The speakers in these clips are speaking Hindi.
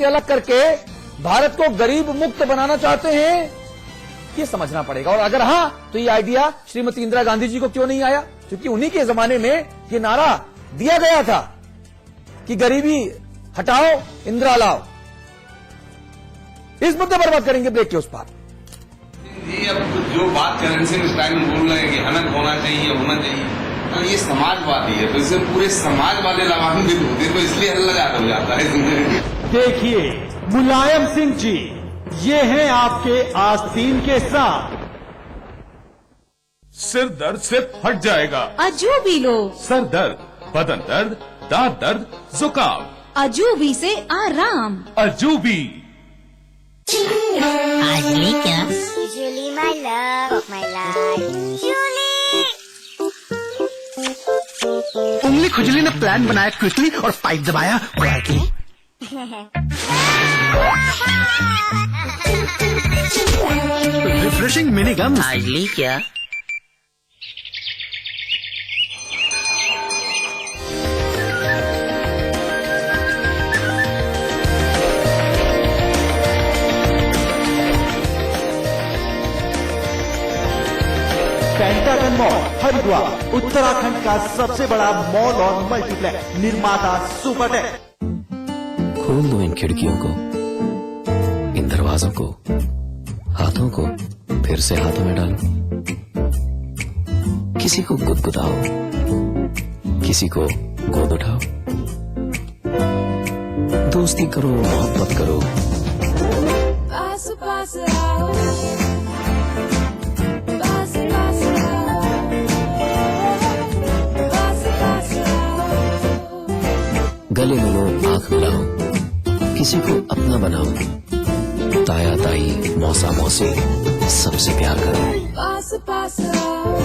अलग करके भारत को गरीब मुक्त बनाना चाहते हैं, ये समझना पड़ेगा। और अगर हां तो ये आइडिया श्रीमती इंदिरा गांधी जी को क्यों नहीं आया? क्योंकि उन्हीं के जमाने में ये नारा दिया गया था कि गरीबी हटाओ, इंदिरा लाओ। इस मुद्दे पर बात करेंगे ब्रेक के उस पार। ये अब जो बात करें स्टाइल में बोल रहे हैं कि हनन होना चाहिए, ये समाजवादी है, तो इससे पूरे समाज वाले लाभान्वित होते हैं, तो इसलिए हल्ला हो जाता है। देखिए मुलायम सिंह जी, ये हैं आपके आस्तीन के साथ। सिर दर्द से फट जाएगा। अजूबी लो। सर दर्द, बदन दर्द, दांत दर्द, जुकाम, अजूबी से आराम। अजूबी। आज ली क्या? Julie, my love of my life. Julie! उंगली खुजली ने प्लान बनाया क्विकली और पाइप दबाया क्वाइटली। रिफ्रेशिंग मिनी गम। आज ली क्या? पेंटागन मॉल हरिद्वार उत्तराखंड का सबसे बड़ा मॉल और मल्टीप्लेक्स निर्माता सुपरटेक। खोल दो इन खिड़कियों को, इन दरवाजों को, हाथों को फिर से हाथों में डालो। किसी को गुदगुदाओ, किसी को गोद उठाओ, दोस्ती करो, मोहब्बत करो। पास पास आओ, पास पास आओ, पास पास आओ। गले मिलो, आंख मिलाओ, किसी को अपना बनाओ, ताया ताई, मौसा मौसी, सबसे प्यार करो। पास पास आओ,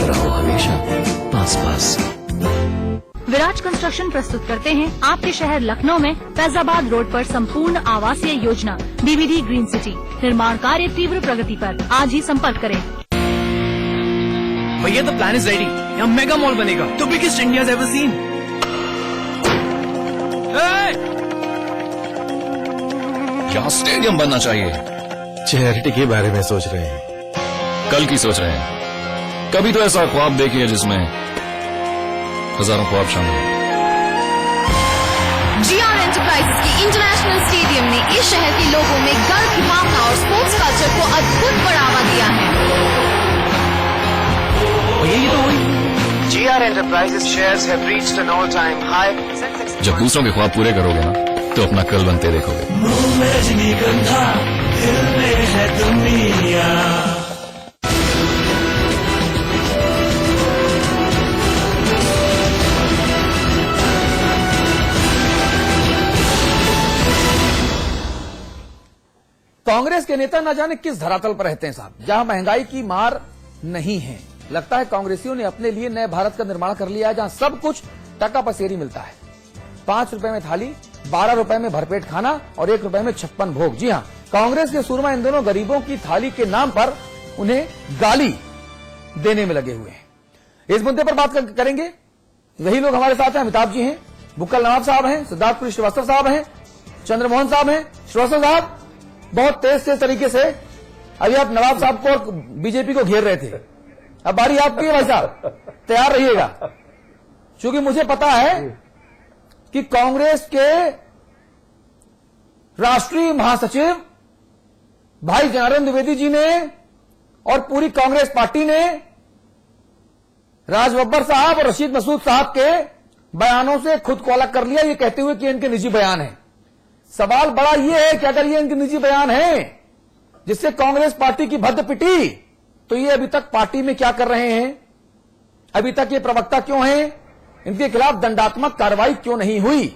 रहो हमेशा पास पास। विराज कंस्ट्रक्शन प्रस्तुत करते हैं आपके शहर लखनऊ में फैजाबाद रोड पर संपूर्ण आवासीय योजना बीबीडी ग्रीन सिटी। निर्माण कार्य तीव्र प्रगति पर। आज ही संपर्क करें। भैया द प्लान इज रेडी। यहाँ मेगा मॉल बनेगा, the biggest India has ever seen. यहाँ स्टेडियम बनना चाहिए। चैरिटी के बारे में सोच रहे हैं? कल की सोच रहे हैं। कभी तो ऐसा ख्वाब देखिए जिसमें हजारों ख्वाब शामिल हैं। GR एंटरप्राइजेस की इंटरनेशनल स्टेडियम ने इस शहर के लोगों में गर्व की भावना और स्पोर्ट्स कल्चर को अद्भुत बढ़ावा दिया है। भैया ये तो वही GR Enterprises shares have reached an all-time high. जब दूसरों के ख्वाब पूरे करोगे ना, तो अपना कल बनते देखोगे। कांग्रेस के नेता न जाने किस धरातल पर रहते हैं साहब, जहां महंगाई की मार नहीं है। लगता है कांग्रेसियों ने अपने लिए नए भारत का निर्माण कर लिया है, जहां सब कुछ टका पसेरी मिलता है। 5 रुपए में थाली, 12 रुपए में भरपेट खाना और 1 रुपए में 56 भोग। जी हां, कांग्रेस के सूरमा इन दोनों गरीबों की थाली के नाम पर उन्हें गाली देने में लगे हुए हैं। इस मुद्दे पर बात करेंगे। वही लोग हमारे साथ हैं। अमिताभ जी हैं, बुक्कल नवाब साहब हैं, सिद्धार्थपुरी श्रीवास्तव साहब हैं, चंद्रमोहन साहब हैं। श्रीवास्तव साहब, बहुत तेज तरीके से अभी आप नवाब साहब को और बीजेपी को घेर रहे थे। अब बारी आपकी है भाई साहब, तैयार रहिएगा। क्योंकि मुझे पता है कि कांग्रेस के राष्ट्रीय महासचिव भाई जनार्दन द्विवेदी जी ने और पूरी कांग्रेस पार्टी ने राज बब्बर साहब और रशीद मसूद साहब के बयानों से खुद को अलग कर लिया, ये कहते हुए कि इनके निजी बयान है। सवाल बड़ा ये है कि अगर ये इनके निजी बयान है जिससे कांग्रेस पार्टी की भद्द पिटी, तो ये अभी तक पार्टी में क्या कर रहे हैं? अभी तक ये प्रवक्ता क्यों हैं? इनके खिलाफ दंडात्मक कार्रवाई क्यों नहीं हुई?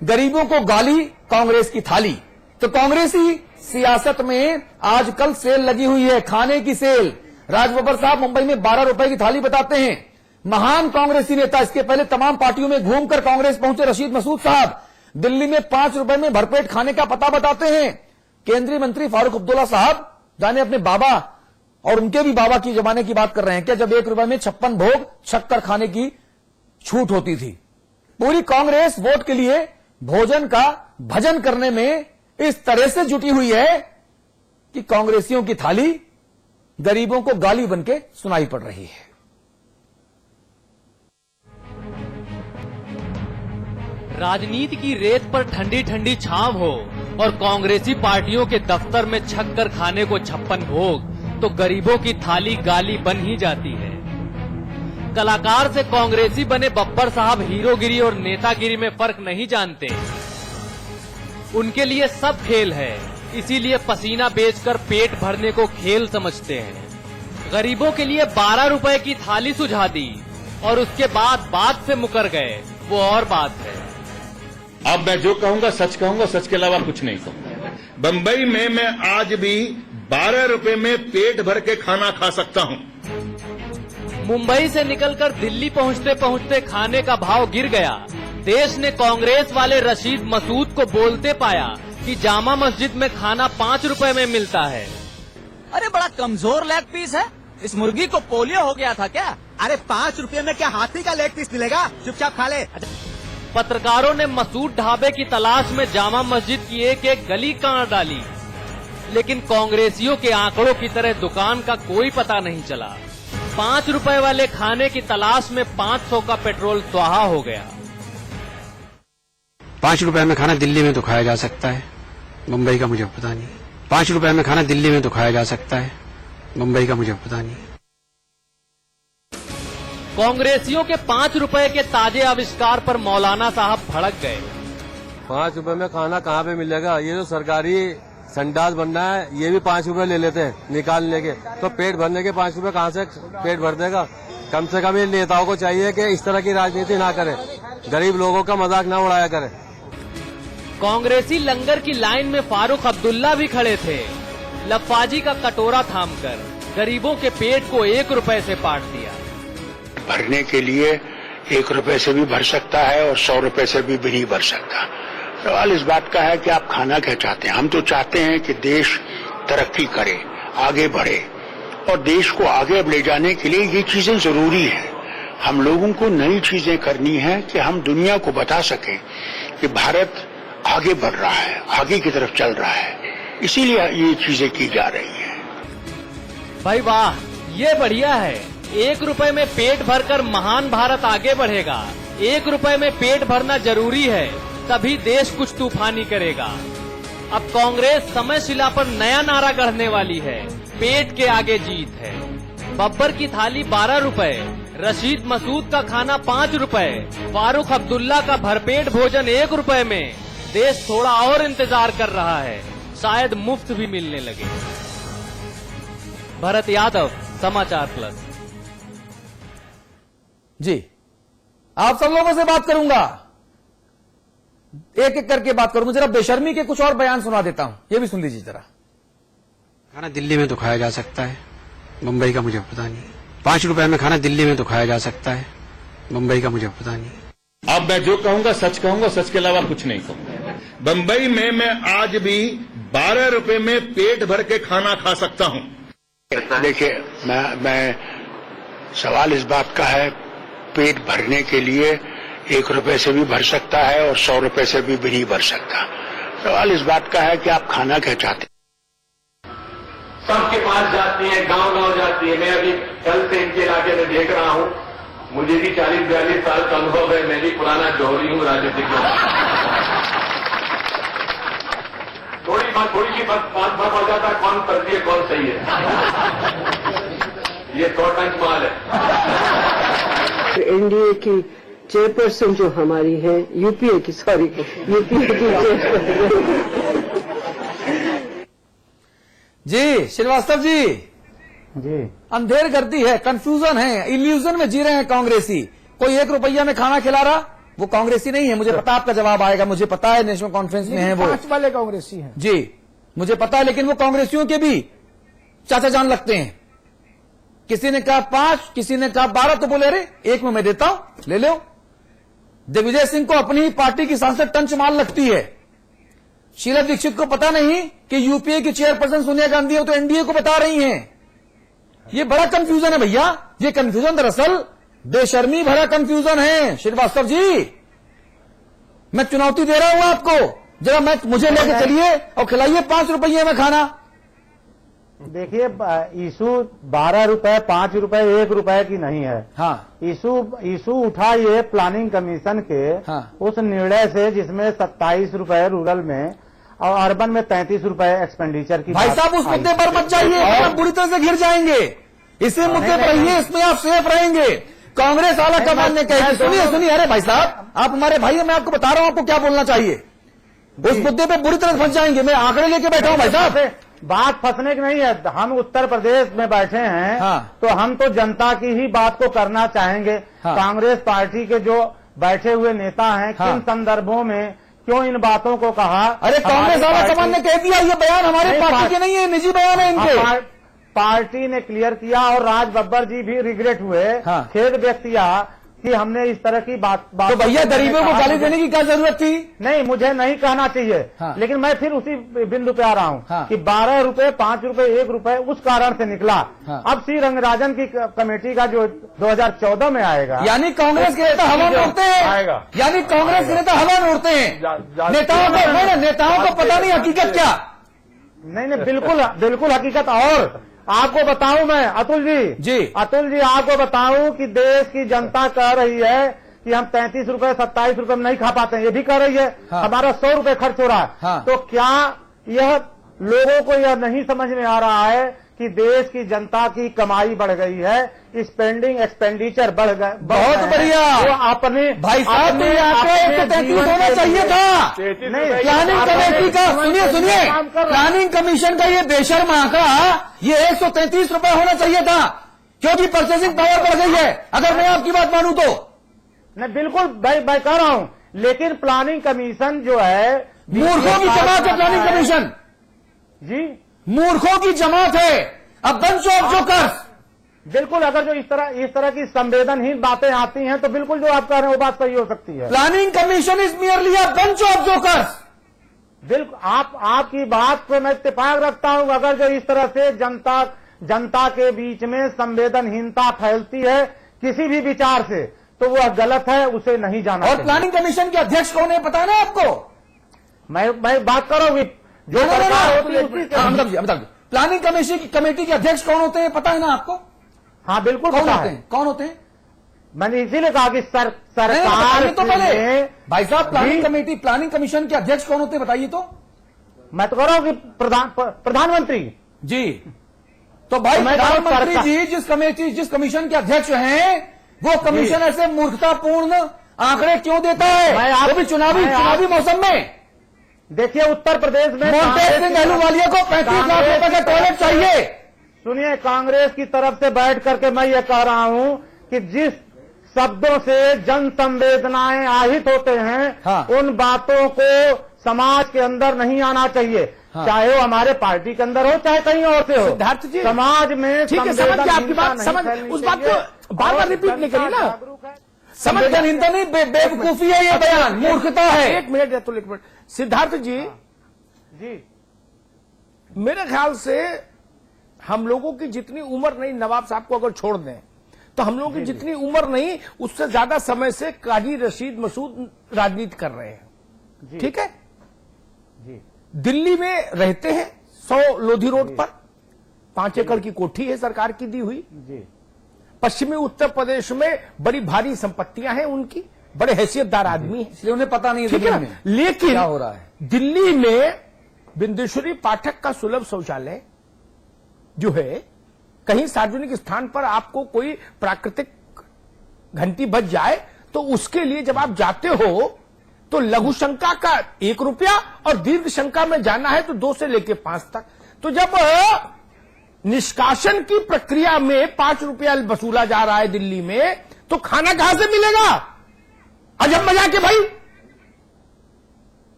गरीबों को गाली, कांग्रेस की थाली। तो कांग्रेसी सियासत में आजकल सेल लगी हुई है, खाने की सेल। राज बब्बर साहब मुंबई में 12 रुपए की थाली बताते हैं। महान कांग्रेसी नेता, इसके पहले तमाम पार्टियों में घूमकर कांग्रेस पहुंचे रशीद मसूद साहब, दिल्ली में 5 रुपए में भरपेट खाने का पता बताते हैं। केंद्रीय मंत्री फारूक अब्दुल्ला साहब जाने अपने बाबा और उनके भी बाबा की जमाने की बात कर रहे हैं क्या, जब 1 रुपए में 56 भोग शक्कर खाने की छूट होती थी। पूरी कांग्रेस वोट के लिए भोजन का भजन करने में इस तरह से जुटी हुई है कि कांग्रेसियों की थाली गरीबों को गाली बनके सुनाई पड़ रही है। राजनीति की रेत पर ठंडी ठंडी छांव हो और कांग्रेसी पार्टियों के दफ्तर में छक कर खाने को 56 भोग, तो गरीबों की थाली गाली बन ही जाती है। कलाकार से कांग्रेसी बने बब्बर साहब हीरोगिरी और नेतागिरी में फर्क नहीं जानते। उनके लिए सब खेल है, इसीलिए पसीना बेचकर पेट भरने को खेल समझते हैं। गरीबों के लिए 12 रुपए की थाली सुझा दी और उसके बाद बात से मुकर गए, वो और बात है। अब मैं जो कहूंगा, सच के अलावा कुछ नहीं कहूंगा। बंबई में मैं आज भी 12 रुपए में पेट भर के खाना खा सकता हूं। मुंबई से निकलकर दिल्ली पहुंचते पहुंचते खाने का भाव गिर गया। देश ने कांग्रेस वाले रशीद मसूद को बोलते पाया कि जामा मस्जिद में खाना 5 रुपए में मिलता है। अरे बड़ा कमजोर लेग पीस है, इस मुर्गी को पोलियो हो गया था क्या? अरे 5 रुपए में क्या हाथी का लेग पीस मिलेगा? चुपचाप खा ले। पत्रकारों ने मसूद ढाबे की तलाश में जामा मस्जिद की एक एक गली काट डाली, लेकिन कांग्रेसियों के आंकड़ों की तरह दुकान का कोई पता नहीं चला। 5 रुपए वाले खाने की तलाश में 500 का पेट्रोल स्वाहा हो गया। 5 रुपए में खाना दिल्ली में तो खाया जा सकता है, मुंबई का मुझे पता नहीं। 5 रुपए में खाना दिल्ली में तो खाया जा सकता है, मुंबई का मुझे पता नहीं। कांग्रेसियों के 5 रुपए के ताजे आविष्कार पर मौलाना साहब भड़क गए। 5 रुपए में खाना कहाँ पे मिलेगा? ये जो सरकारी संडास बनना है, ये भी 5 रुपए ले लेते हैं निकालने के, तो पेट भरने के 5 रुपए कहाँ से पेट भर देगा? कम से कम ये नेताओं को चाहिए कि इस तरह की राजनीति ना करे, गरीब लोगों का मजाक ना उड़ाया करे। कांग्रेसी लंगर की लाइन में फारूक अब्दुल्ला भी खड़े थे, लफाजी का कटोरा थामकर गरीबों के पेट को 1 रुपए से पाट दिया। भरने के लिए 1 रुपए से भी भर सकता है और 100 रुपए से भी नहीं भर सकता। सवाल इस बात का है कि आप खाना क्या चाहते हैं। हम तो चाहते हैं कि देश तरक्की करे, आगे बढ़े, और देश को आगे ले जाने के लिए ये चीजें जरूरी है। हम लोगों को नई चीजें करनी है कि हम दुनिया को बता सकें कि भारत आगे बढ़ रहा है, आगे की तरफ चल रहा है, इसीलिए ये चीजें की जा रही हैं। भाई वाह, ये बढ़िया है। 1 रुपए में पेट भरकर महान भारत आगे बढ़ेगा। 1 रुपए में पेट भरना जरूरी है, तभी देश कुछ तूफानी करेगा। अब कांग्रेस समयशिला पर नया नारा गढ़ने वाली है, पेट के आगे जीत है। बब्बर की थाली 12 रुपए, रशीद मसूद का खाना 5 रुपए, फारूक अब्दुल्ला का भरपेट भोजन 1 रुपए में। देश थोड़ा और इंतजार कर रहा है, शायद मुफ्त भी मिलने लगे। भरत यादव, समाचार प्लस। जी, आप सब लोगों से बात करूंगा, एक एक करके बात करूंगा। जरा बेशर्मी के कुछ और बयान सुना देता हूं, ये भी सुन लीजिए जरा। खाना दिल्ली में तो खाया जा सकता है, मुंबई का मुझे पता नहीं। 5 रुपए में खाना दिल्ली में तो खाया जा सकता है, मुंबई का मुझे पता नहीं। अब मैं जो कहूंगा, सच के अलावा कुछ नहीं कहूंगा। बंबई में मैं आज भी 12 रुपए में पेट भर के खाना खा सकता हूं। देखिए, मैं सवाल इस बात का है, पेट भरने के लिए 1 रुपए से भी भर सकता है और 100 रुपए से भी नहीं भर सकता। सवाल इस बात का है कि आप खाना क्या चाहते हैं। सबके पास जाती है, गांव-गांव जाती है। मैं अभी कल से इनके इलाके में देख रहा हूं, मुझे भी 40-42 साल का अनुभव है, मैं भी पुराना जौहरी हूं राजनीतिक में। थोड़ी सी बात पड़ जाता है, कौन फर्जी है कौन सही है। ये 100 टन माल है। एनडीए की चेयरपर्सन जो हमारी है, यूपीए की जी श्रीवास्तव जी, अंधेर गर्दी है, कंफ्यूजन है, इल्यूजन में जी रहे हैं कांग्रेसी। कोई 1 रुपया में खाना खिला रहा, वो कांग्रेसी नहीं है। मुझे पता आपका जवाब आएगा, मुझे पता है नेशनल कॉन्फ्रेंस में है वो 5 वाले कांग्रेसी हैं। जी मुझे पता है, लेकिन वो कांग्रेसियों के भी चाचा जान लगते हैं। किसी ने कहा 5, किसी ने कहा 12, तो बोले अरे 1 में मैं देता हूं, ले लो। दिग्विजय सिंह को अपनी पार्टी की सांसद टंच माल लगती है। शीला दीक्षित को पता नहीं कि यूपीए की चेयरपर्सन सोनिया गांधी हो तो एनडीए को बता रही हैं। ये बड़ा कंफ्यूजन है भैया। ये कंफ्यूजन दरअसल बेशर्मी भरा कंफ्यूजन है श्रीवास्तव जी। मैं चुनौती दे रहा हूं आपको, जरा मुझे लेके चलिए और खिलाइए 5 रुपये में खाना। देखिए, इशू 12 रुपए, 5 रुपए, 1 रुपए की नहीं है। हाँ, इशू उठा ये प्लानिंग कमीशन के उस निर्णय से जिसमें 27 रुपए रूरल में और अर्बन में 33 रुपए एक्सपेंडिचर की। भाई साहब, उस मुद्दे पर मत जाइए, हम बुरी तरह से घिर जाएंगे। इसी मुद्दे पर रहिए, इसमें आप सेफ रहेंगे। कांग्रेस आला कमान ने कहा, सुनिए, अरे भाई साहब, आप हमारे भाई हैं, मैं आपको बता रहा हूं आपको क्या बोलना चाहिए। उस मुद्दे पे बुरी तरह फंस जाएंगे। मैं आंकड़े लेके बैठा हूं भाई साहब। बात फंसने की नहीं है, हम उत्तर प्रदेश में बैठे हैं। तो हम तो जनता की ही बात को करना चाहेंगे। कांग्रेस पार्टी के जो बैठे हुए नेता हैं, किन संदर्भों में क्यों इन बातों को कहा। अरे कांग्रेस आला कमान ने कह दिया, ये बयान हमारे पार्टी के नहीं है, निजी बयान है इनके। पार्टी ने क्लियर किया और राज बब्बर जी भी रिग्रेट हुए, खेद व्यक्त किया कि हमने इस तरह की बात तो भैया गरीबों को गाली देने की क्या जरूरत थी? नहीं, मुझे नहीं कहना चाहिए। लेकिन मैं फिर उसी बिंदु पे आ रहा हूँ कि 12 रुपए, 5 रुपए, 1 रुपए उस कारण से निकला। अब श्री रंगराजन की कमेटी का जो 2014 में आएगा, यानी कांग्रेस के नेता हवा में उड़ते हैं, यानी कांग्रेस के नेता हवा में उड़ते हैं। नेताओं को पता नहीं हकीकत क्या। नहीं, बिल्कुल हकीकत। और आपको बताऊं मैं, अतुल जी, आपको बताऊं कि देश की जनता कह रही है कि हम 33 रुपए, 27 रुपए में नहीं खा पाते हैं। ये भी कह रही है हमारा 100 रुपए खर्च हो रहा है। तो क्या यह लोगों को यह नहीं समझ में आ रहा है कि देश की जनता की कमाई बढ़ गई है, स्पेंडिंग एक्सपेंडिचर बढ़ गए। बहुत बढ़िया। वो अपने भाई साहब, तो आपको 133 होना चाहिए था। प्लानिंग कमेटी का सुनिए, प्लानिंग कमीशन का ये बेशर्म आंकड़ा, ये 133 रुपए होना चाहिए था, क्योंकि परचेसिंग पावर बढ़ गई है, अगर मैं आपकी बात मानूं तो। नहीं, बिल्कुल मैं कह रहा हूं, लेकिन प्लानिंग कमीशन जो है मूर्खों की जमात है। प्लानिंग कमीशन जी मूर्खों की जमात है। अब बंच ऑफ जोकर्स। बिल्कुल, अगर जो इस तरह की संवेदनहीन बातें आती हैं तो बिल्कुल जो आप कह रहे हैं वो बात सही हो सकती है। Planning commission is merely a bunch of jokers. बिल्कुल, आपकी बात पे मैं इत्तेफाक रखता हूं। अगर जो इस तरह से जनता के बीच में संवेदनहीनता फैलती है किसी भी विचार से, तो वह गलत है, उसे नहीं जाना। और प्लानिंग कमीशन के अध्यक्ष कौन है पता है ना आपको? मैं बात कर रहा हूं जो सरकार होती है। प्लानिंग कमेटी के अध्यक्ष कौन होते हैं पता है ना आपको? हाँ, बिल्कुल कौन होते हैं? मैंने इसीलिए कहा कि सरकार तो पहले भाई साहब, प्लानिंग कमीशन के अध्यक्ष कौन होते हैं बताइए तो। मैं तो कह रहा हूं कि प्रधानमंत्री जी। तो भाई प्रधानमंत्री जी जिस कमीशन के अध्यक्ष हैं, वो कमीशन ऐसे मूर्खतापूर्ण आंकड़े क्यों देता है, वो भी चुनावी मौसम में? देखिए, उत्तर प्रदेश में मोंटेक सिंह अहलूवालिया को 35 लाख रुपए का टॉयलेट चाहिए। सुनिए, कांग्रेस की तरफ से बैठ करके मैं ये कह रहा हूं कि जिस शब्दों से जन संवेदनाएं আহিत होते हैं, उन बातों को समाज के अंदर नहीं आना चाहिए। चाहे वो हमारे पार्टी के अंदर हो, चाहे कहीं और से हो। सिद्धार्थ जी, समाज में ठीक है, समझ गया आपकी बात, समझ उस बात को बार बार रिपीट नहीं करिए ना। संवेदनहीनता नहीं, बेवकूफी है ये बयान, मूर्खता है। एक मिनट सिद्धार्थ जी, मेरे ख्याल से हम लोगों की जितनी उम्र नहीं, नवाब साहब को अगर छोड़ दें तो हम लोगों की जितनी उम्र नहीं, उससे ज्यादा समय से काजी रशीद मसूद राजनीति कर रहे हैं। ठीक है जी। दिल्ली में रहते हैं, 100 लोधी रोड पर, 5 एकड़ की कोठी है सरकार की दी हुई जी। पश्चिमी उत्तर प्रदेश में बड़ी भारी संपत्तियां हैं उनकी, बड़े हैसियतदार आदमी है, इसलिए उन्हें पता नहीं ठीक है। लेकिन क्या हो रहा है दिल्ली में बिंदेश्वरी पाठक का सुलभ शौचालय जो है, कहीं सार्वजनिक स्थान पर आपको कोई प्राकृतिक घंटी बज जाए तो उसके लिए जब आप जाते हो तो लघु शंका का 1 रुपया और दीर्घ शंका में जाना है तो 2 से लेकर 5 तक। तो जब निष्कासन की प्रक्रिया में 5 रुपया वसूला जा रहा है दिल्ली में, तो खाना कहां से मिलेगा? अजब मजाक है भाई।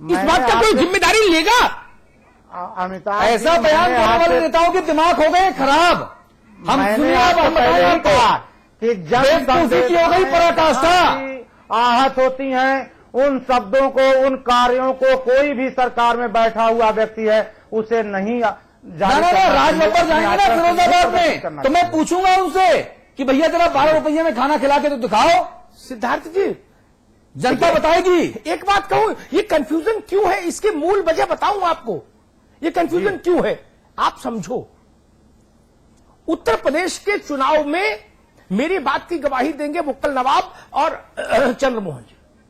इस बात का कोई जिम्मेदारी लेगा? अमिताभ, ऐसा बयान करने वाले नेताओं के दिमाग हो गए खराब। हम सुनिए, हम बताएं आपको कि बेवकूफी की हो गई पराकाष्ठा। आहत होती हैं उन शब्दों को, उन कार्यों को कोई भी सरकार में बैठा हुआ व्यक्ति है उसे नहीं राज बब्बर जाएंगे ना फिरोजाबाद में, तो मैं पूछूंगा उनसे कि भैया जरा 12 रुपये में खाना खिला के तो दिखाओ। सिद्धार्थ जी, जनता बताएगी। एक बात कहूं, ये कंफ्यूजन क्यों है, इसके मूल वजह बताऊं आपको, ये कंफ्यूजन क्यों है। आप समझो, उत्तर प्रदेश के चुनाव में मेरी बात की गवाही देंगे मुक्कल नवाब और चंद्रमोहन जी।